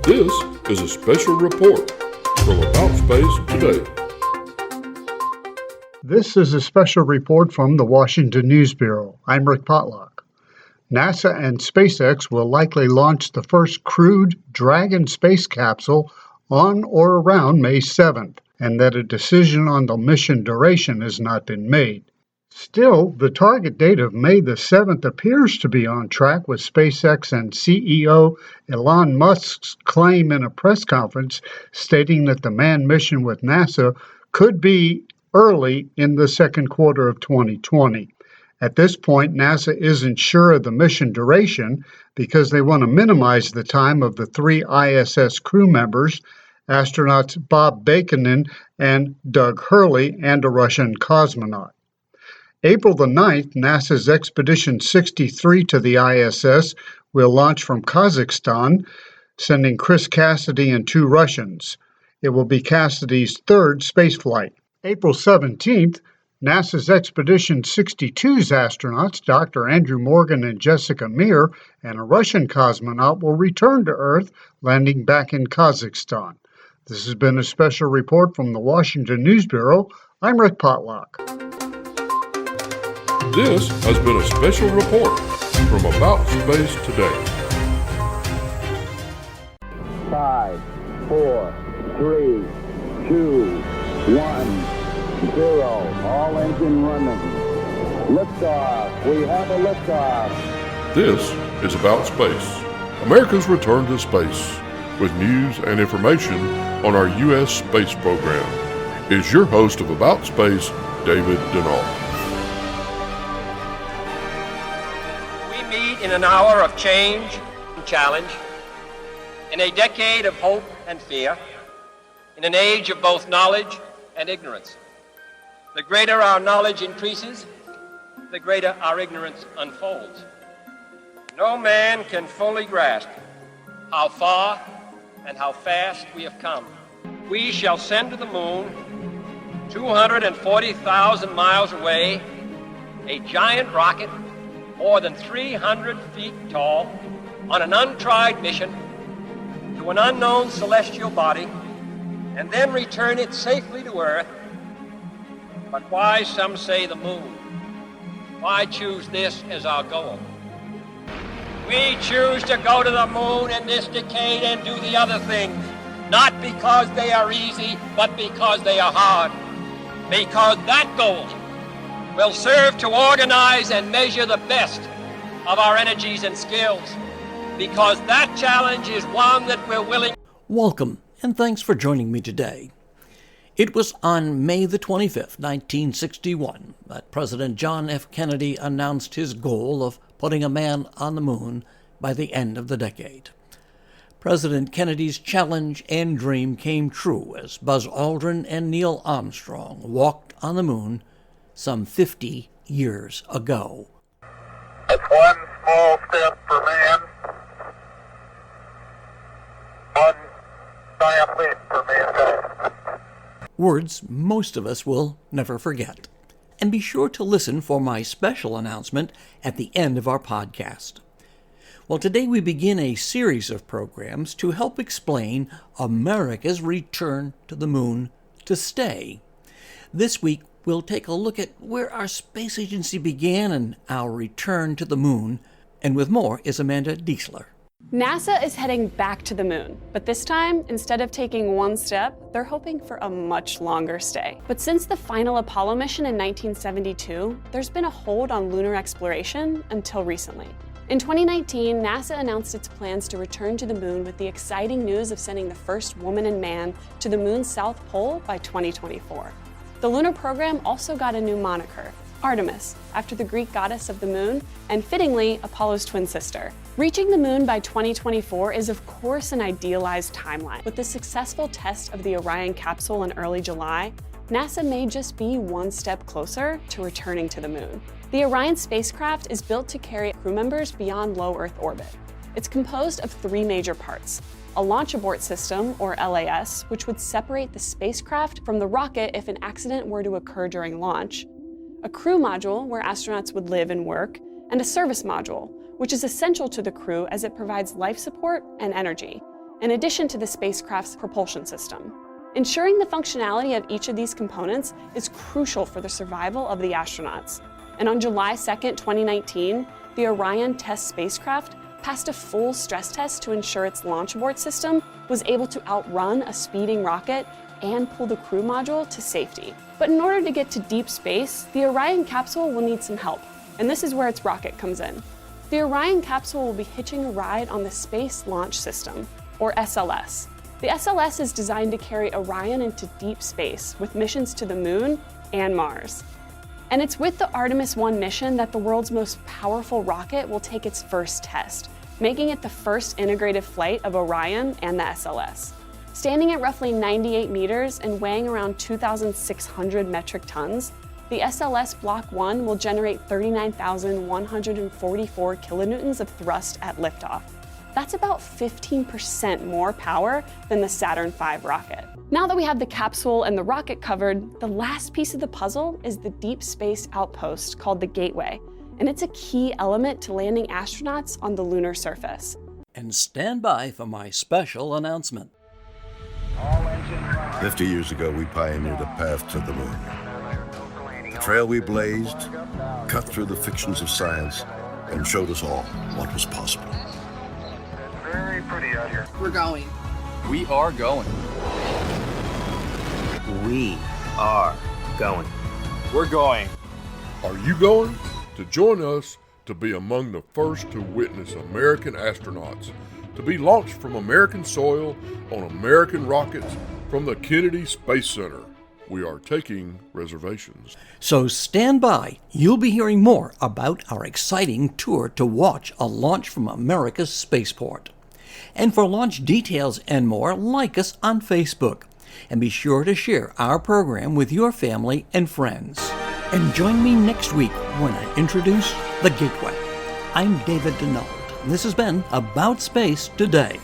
This is a special report from About Space Today. This is a special report from the Washington News Bureau. I'm Rick Potlock. NASA and SpaceX will likely launch the first crewed Dragon space capsule on or around May 7th, and that a decision on the mission duration has not been made. Still, the target date of May the 7th appears to be on track, with SpaceX and CEO Elon Musk's claim in a press conference stating that the manned mission with NASA could be early in the second quarter of 2020. At this point, NASA isn't sure of the mission duration because they want to minimize the time of the three ISS crew members, astronauts Bob Beekman and Doug Hurley, and a Russian cosmonaut. April the 9th, NASA's Expedition 63 to the ISS will launch from Kazakhstan, sending Chris Cassidy and two Russians. It will be Cassidy's third spaceflight. April 17th, NASA's Expedition 62's astronauts, Dr. Andrew Morgan and Jessica Meir, and a Russian cosmonaut will return to Earth, landing back in Kazakhstan. This has been a special report from the Washington News Bureau. I'm Rick Potlock. This has been a special report from About Space Today. 5, 4, 3, 2, 1, 0. All engine running. Liftoff. We have a liftoff. This is About Space, America's return to space, with news and information on our U.S. space program. Is your host of About Space, David Denal. In an hour of change and challenge, in a decade of hope and fear, in an age of both knowledge and ignorance. The greater our knowledge increases, the greater our ignorance unfolds. No man can fully grasp how far and how fast we have come. We shall send to the moon, 240,000 miles away, a giant rocket more than 300 feet tall, on an untried mission to an unknown celestial body, and then return it safely to Earth. But why, some say, the moon? Why choose this as our goal? We choose to go to the moon in this decade and do the other things, not because they are easy, but because they are hard. Because that goal will serve to organize and measure the best of our energies and skills, because that challenge is one that we're willing. Welcome, and thanks for joining me today. It was on May the 25th, 1961, that President John F. Kennedy announced his goal of putting a man on the moon by the end of the decade. President Kennedy's challenge and dream came true as Buzz Aldrin and Neil Armstrong walked on the moon some 50 years ago. It's one small step for man, one giant leap for mankind. Words most of us will never forget. And be sure to listen for my special announcement at the end of our podcast. Well, today we begin a series of programs to help explain America's return to the moon to stay. This week, we'll take a look at where our space agency began and our return to the moon. And with more is Amanda Diesler. NASA is heading back to the moon, but this time, instead of taking one step, they're hoping for a much longer stay. But since the final Apollo mission in 1972, there's been a hold on lunar exploration until recently. In 2019, NASA announced its plans to return to the moon with the exciting news of sending the first woman and man to the moon's south pole by 2024. The lunar program also got a new moniker, Artemis, after the Greek goddess of the moon, and fittingly, Apollo's twin sister. Reaching the moon by 2024 is of course an idealized timeline. With the successful test of the Orion capsule in early July, NASA may just be one step closer to returning to the moon. The Orion spacecraft is built to carry crew members beyond low Earth orbit. It's composed of three major parts: a launch abort system, or LAS, which would separate the spacecraft from the rocket if an accident were to occur during launch, a crew module where astronauts would live and work, and a service module, which is essential to the crew as it provides life support and energy. in addition to the spacecraft's propulsion system. Ensuring the functionality of each of these components is crucial for the survival of the astronauts. And on July 2nd, 2019, the Orion test spacecraft passed a full stress test to ensure its launch abort system was able to outrun a speeding rocket and pull the crew module to safety. But in order to get to deep space, the Orion capsule will need some help, and this is where its rocket comes in. The Orion capsule will be hitching a ride on the Space Launch System, or SLS. The SLS is designed to carry Orion into deep space with missions to the Moon and Mars. And it's with the Artemis 1 mission that the world's most powerful rocket will take its first test, making it the first integrated flight of Orion and the SLS. Standing at roughly 98 meters and weighing around 2,600 metric tons, the SLS Block 1 will generate 39,144 kilonewtons of thrust at liftoff. That's about 15% more power than the Saturn V rocket. Now that we have the capsule and the rocket covered, the last piece of the puzzle is the deep space outpost called the Gateway, and it's a key element to landing astronauts on the lunar surface. And stand by for my special announcement. 50 years ago, we pioneered a path to the moon. The trail we blazed cut through the fictions of science and showed us all what was possible. Very pretty out here. We're going. We are going. We are going. We're going. Are you going? To join us to be among the first to witness American astronauts to be launched from American soil on American rockets from the Kennedy Space Center. We are taking reservations. So stand by. You'll be hearing more about our exciting tour to watch a launch from America's spaceport. And for launch details and more, like us on Facebook. And be sure to share our program with your family and friends. And join me next week when I introduce The Gateway. I'm David Denault. This has been About Space Today.